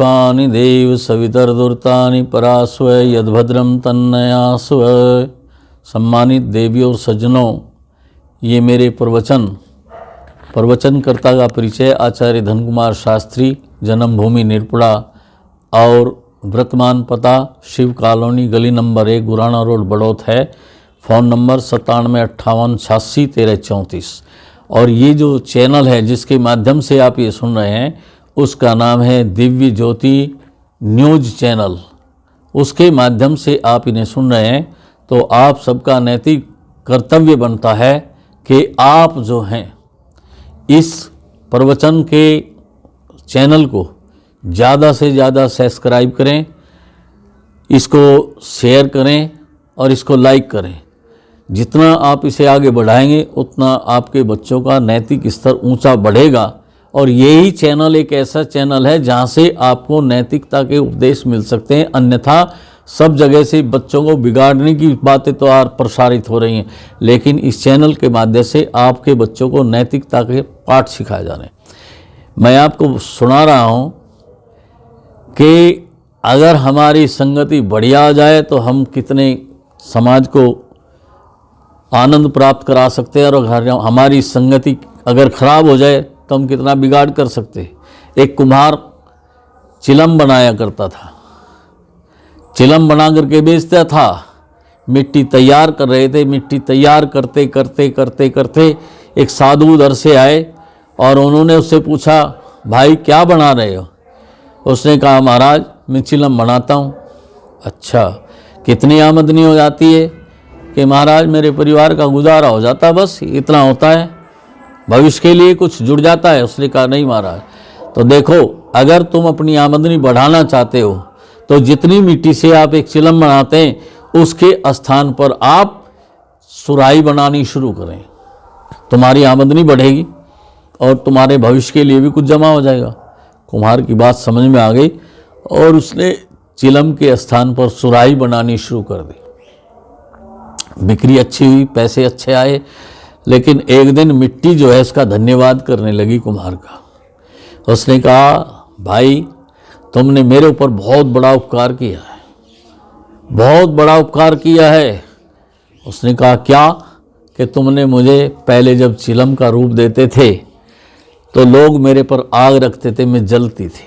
विश्वानि देव सवितर्दुर्तानि परास्व यद्भद्रम तन्नयास्व। सम्मानित देवी और सज्जनों, ये मेरे प्रवचनकर्ता का परिचय आचार्य धन कुमार शास्त्री, जन्मभूमि निरपुड़ा और वर्तमान पता शिव कॉलोनी, गली नंबर 1, गुराना रोड, बड़ौत है। Phone number 9758861334। और ये जो चैनल है जिसके माध्यम से आप ये सुन रहे हैं उसका नाम है दिव्य ज्योति न्यूज़ चैनल। उसके माध्यम से आप इन्हें सुन रहे हैं तो आप सबका नैतिक कर्तव्य बनता है कि आप जो हैं इस प्रवचन के चैनल को ज़्यादा से ज़्यादा सब्सक्राइब करें, इसको शेयर करें और इसको लाइक करें। जितना आप इसे आगे बढ़ाएंगे उतना आपके बच्चों का नैतिक स्तर ऊंचा बढ़ेगा। और यही चैनल एक ऐसा चैनल है जहां से आपको नैतिकता के उपदेश मिल सकते हैं, अन्यथा सब जगह से बच्चों को बिगाड़ने की बातें तो प्रसारित हो रही हैं, लेकिन इस चैनल के माध्यम से आपके बच्चों को नैतिकता के पाठ सिखाए जा रहे हैं। मैं आपको सुना रहा हूं कि अगर हमारी संगति बढ़िया आ जाए तो हम कितने समाज को आनंद प्राप्त करा सकते हैं, और हमारी संगति अगर खराब हो जाए तो हम कितना बिगाड़ कर सकते हैं। एक कुम्हार चिलम बनाया करता था, चिलम बना करके बेचता था। मिट्टी तैयार कर रहे थे, मिट्टी तैयार करते करते करते करते एक साधु उधर से आए और उन्होंने उससे पूछा, भाई क्या बना रहे हो? उसने कहा, महाराज मैं चिलम बनाता हूँ। अच्छा, कितनी आमदनी हो जाती है? कि महाराज मेरे परिवार का गुजारा हो जाता है, बस इतना होता है, भविष्य के लिए कुछ जुड़ जाता है। उसने कहा, नहीं महाराज, तो देखो अगर तुम अपनी आमदनी बढ़ाना चाहते हो तो जितनी मिट्टी से आप एक चिलम बनाते हैं उसके स्थान पर आप सुराही बनानी शुरू करें, तुम्हारी आमदनी बढ़ेगी और तुम्हारे भविष्य के लिए भी कुछ जमा हो जाएगा। कुम्हार की बात समझ में आ गई और उसने चिलम के स्थान पर सुराही बनानी शुरू कर दी। बिक्री अच्छी हुई, पैसे अच्छे आए, लेकिन एक दिन मिट्टी जो है इसका धन्यवाद करने लगी कुम्हार का। उसने कहा, भाई तुमने मेरे ऊपर बहुत बड़ा उपकार किया है, बहुत बड़ा उपकार किया है। उसने कहा, क्या? कि तुमने मुझे पहले जब चिलम का रूप देते थे तो लोग मेरे पर आग रखते थे, मैं जलती थी,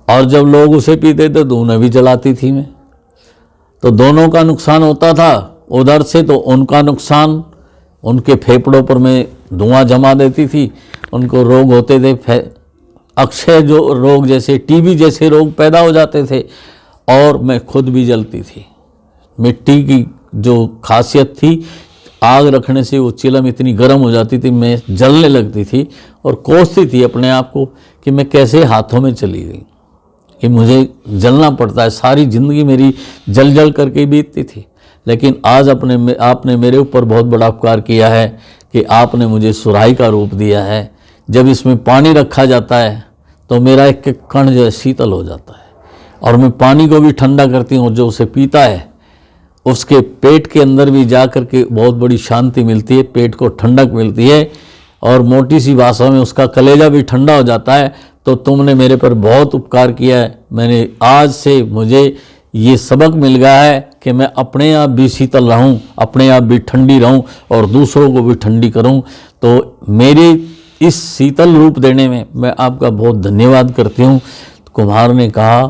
और जब लोग उसे पीते थे तो उन्हें भी जलाती थी मैं, तो दोनों का नुकसान होता था। उधर से तो उनका नुकसान, उनके फेफड़ों पर मैं धुआं जमा देती थी, उनको रोग होते थे, अक्षय जो रोग जैसे टीबी जैसे रोग पैदा हो जाते थे, और मैं खुद भी जलती थी। मिट्टी की जो खासियत थी, आग रखने से वो चिलम इतनी गर्म हो जाती थी, मैं जलने लगती थी और कोसती थी अपने आप को कि मैं कैसे हाथों में चली गई, कि मुझे जलना पड़ता है। सारी ज़िंदगी मेरी जल जल करके बीतती थी। लेकिन आज आपने मेरे ऊपर बहुत बड़ा उपकार किया है कि आपने मुझे सुराही का रूप दिया है। जब इसमें पानी रखा जाता है तो मेरा एक एक कण जो है शीतल हो जाता है, और मैं पानी को भी ठंडा करती हूँ। जो उसे पीता है उसके पेट के अंदर भी जा कर के बहुत बड़ी शांति मिलती है, पेट को ठंडक मिलती है, और मोटी सी भाषा में उसका कलेजा भी ठंडा हो जाता है। तो तुमने मेरे पर बहुत उपकार किया है। मैंने आज से मुझे ये सबक मिल गया है कि मैं अपने आप भी शीतल रहूं, अपने आप भी ठंडी रहूं और दूसरों को भी ठंडी करूं। तो मेरे इस शीतल रूप देने में मैं आपका बहुत धन्यवाद करती हूं। कुम्हार ने कहा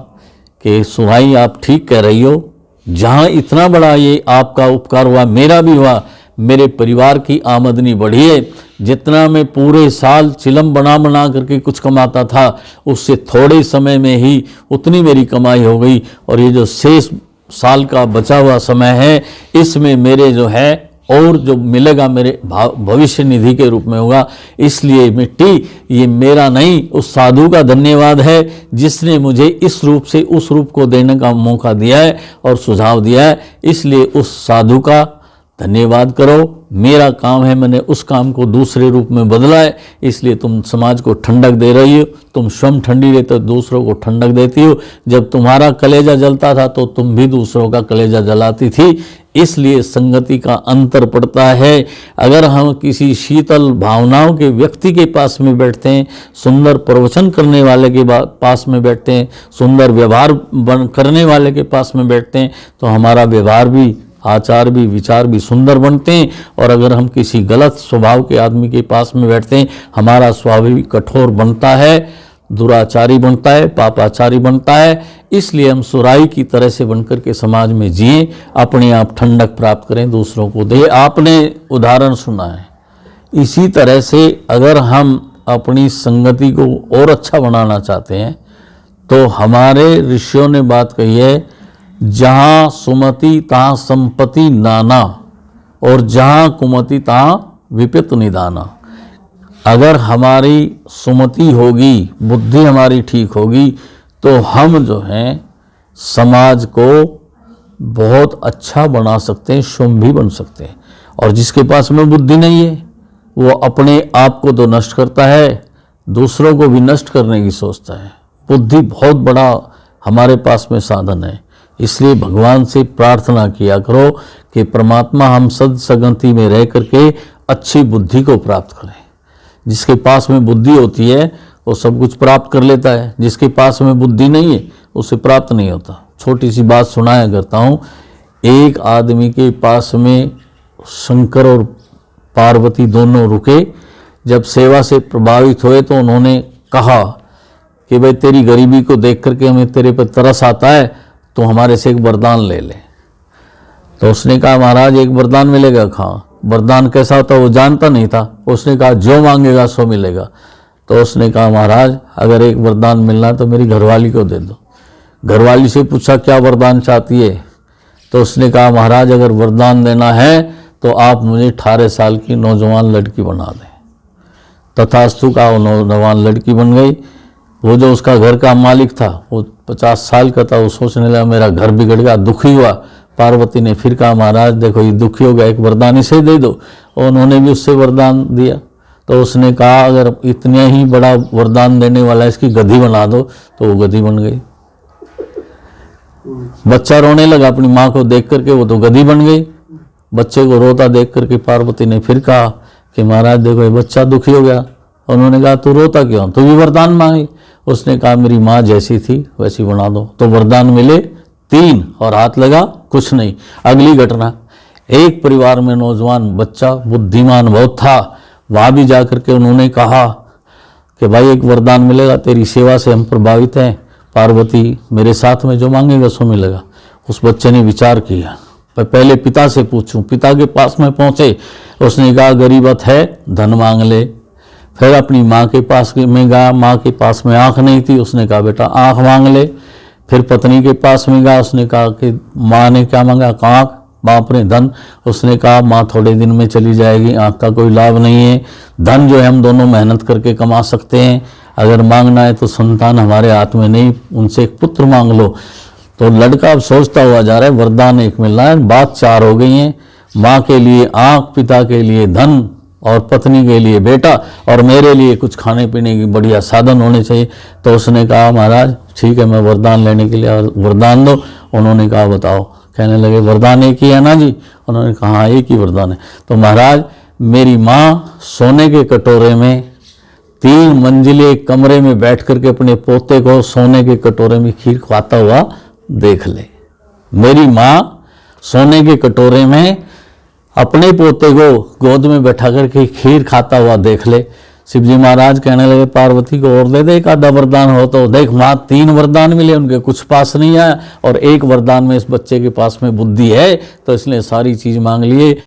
कि सुहाई आप ठीक कह रही हो, जहां इतना बड़ा ये आपका उपकार हुआ, मेरा भी हुआ, मेरे परिवार की आमदनी बढ़ी है। जितना मैं पूरे साल चिलम बना बना करके कुछ कमाता था, उससे थोड़े समय में ही उतनी मेरी कमाई हो गई। और ये जो शेष साल का बचा हुआ समय है, इसमें मेरे जो है और जो मिलेगा मेरे भविष्य निधि के रूप में होगा। इसलिए मिट्टी ये मेरा नहीं, उस साधु का धन्यवाद है जिसने मुझे इस रूप से उस रूप को देने का मौका दिया है और सुझाव दिया है। इसलिए उस साधु का धन्यवाद करो। मेरा काम है, मैंने उस काम को दूसरे रूप में बदला है, इसलिए तुम समाज को ठंडक दे रही हो। तुम स्वयं ठंडी रहते हो, दूसरों को ठंडक देती हो। जब तुम्हारा कलेजा जलता था तो तुम भी दूसरों का कलेजा जलाती थी। इसलिए संगति का अंतर पड़ता है। अगर हम किसी शीतल भावनाओं के व्यक्ति के पास में बैठते हैं, सुंदर प्रवचन करने वाले के पास में बैठते हैं, सुंदर व्यवहार करने वाले के पास में बैठते हैं, तो हमारा व्यवहार भी, आचार भी, विचार भी सुंदर बनते हैं। और अगर हम किसी गलत स्वभाव के आदमी के पास में बैठते हैं, हमारा स्वभाव भी कठोर बनता है, दुराचारी बनता है, पापाचारी बनता है। इसलिए हम सुराही की तरह से बनकर के समाज में जिए, अपने आप ठंडक प्राप्त करें, दूसरों को दे। आपने उदाहरण सुना है। इसी तरह से अगर हम अपनी संगति को और अच्छा बनाना चाहते हैं तो हमारे ऋषियों ने बात कही है, जहाँ सुमति तहाँ संपत्ति नाना, और जहाँ कुमति तहाँ विपत निदाना। अगर हमारी सुमति होगी, बुद्धि हमारी ठीक होगी, तो हम जो हैं समाज को बहुत अच्छा बना सकते हैं, शुभ भी बन सकते हैं। और जिसके पास में बुद्धि नहीं है, वो अपने आप को तो नष्ट करता है, दूसरों को भी नष्ट करने की सोचता है। बुद्धि बहुत बड़ा हमारे पास में साधन है। इसलिए भगवान से प्रार्थना किया करो कि परमात्मा हम सदसंगति में रह करके अच्छी बुद्धि को प्राप्त करें। जिसके पास में बुद्धि होती है वो सब कुछ प्राप्त कर लेता है, जिसके पास में बुद्धि नहीं है उसे प्राप्त नहीं होता। छोटी सी बात सुनाया करता हूँ। एक आदमी के पास में शंकर और पार्वती दोनों रुके। जब सेवा से प्रभावित हुए तो उन्होंने कहा कि भाई तेरी गरीबी को देख करके हमें तेरे पर तरस आता है, तो हमारे से एक वरदान ले ले। तो उसने कहा महाराज एक वरदान मिलेगा? कहाँ? वरदान कैसा होता वो जानता नहीं था। उसने कहा जो मांगेगा सो मिलेगा। तो उसने कहा महाराज अगर एक वरदान मिलना है तो मेरी घरवाली को दे दो। घरवाली से पूछा क्या वरदान चाहती है? तो उसने कहा महाराज अगर वरदान देना है तो आप मुझे 18 साल की नौजवान लड़की बना दें। तथास्तु का वो नौजवान लड़की बन गई। वो जो उसका घर का मालिक था वो 50 साल का था। वो सोचने लगा मेरा घर बिगड़ गया, दुखी हुआ। पार्वती ने फिर कहा महाराज देखो ये दुखी हो गया, एक वरदान इसे दे दो। और उन्होंने भी उससे वरदान दिया। तो उसने कहा अगर इतने ही बड़ा वरदान देने वाला इसकी गधी बना दो। तो वो गधी बन गई। बच्चा रोने लगा अपनी माँ को देख करके, वो तो गधी बन गई। बच्चे को रोता देख करके पार्वती ने फिर कहा कि महाराज देखो ये बच्चा दुखी हो गया। उन्होंने कहा तू रोता क्यों? तू भी वरदान मांगी। उसने कहा मेरी माँ जैसी थी वैसी बना दो। तो वरदान मिले 3 और हाथ लगा कुछ नहीं। अगली घटना, एक परिवार में नौजवान बच्चा बुद्धिमान बहुत था। वहाँ भी जा करके उन्होंने कहा कि भाई एक वरदान मिलेगा, तेरी सेवा से हम प्रभावित हैं, पार्वती मेरे साथ में जो मांगेगा सो मिलेगा। उस बच्चे ने विचार किया पहले पिता से पूछूं। पिता के पास में पहुंचे। उसने कहा गरीबत है धन मांग ले। फिर अपनी माँ के पास में गया। माँ के पास में आँख नहीं थी। उसने कहा बेटा आँख मांग ले। फिर पत्नी के पास में गया। उसने कहा कि माँ ने क्या मांगा? आँख। बाप ने धन। उसने कहा माँ थोड़े दिन में चली जाएगी, आँख का कोई लाभ नहीं है। धन जो है हम दोनों मेहनत करके कमा सकते हैं। अगर मांगना है तो संतान हमारे हाथ में नहीं, उनसे एक पुत्र मांग लो। तो लड़का अब सोचता हुआ जा रहा है वरदान एक मिलना है। बात 4 हो गई हैं। माँ के लिए आँख, पिता के लिए धन और पत्नी के लिए बेटा, और मेरे लिए कुछ खाने पीने की बढ़िया साधन होने चाहिए। तो उसने कहा महाराज ठीक है मैं वरदान लेने के लिए वरदान दो। उन्होंने कहा बताओ। कहने लगे वरदान एक ही है ना जी? उन्होंने कहा हाँ एक ही वरदान है। तो महाराज मेरी माँ सोने के कटोरे में 3 मंजिले कमरे में बैठ करके अपने पोते को सोने के कटोरे में खीर खाता हुआ देख ले। मेरी माँ सोने के कटोरे में अपने पोते को गोद में बैठा करके खीर खाता हुआ देख ले। शिव जी महाराज कहने लगे पार्वती को और दे दे एक आधा वरदान हो तो। देख माँ 3 वरदान मिले, उनके कुछ पास नहीं आया, और एक वरदान में इस बच्चे के पास में बुद्धि है तो इसने सारी चीज मांग लिए।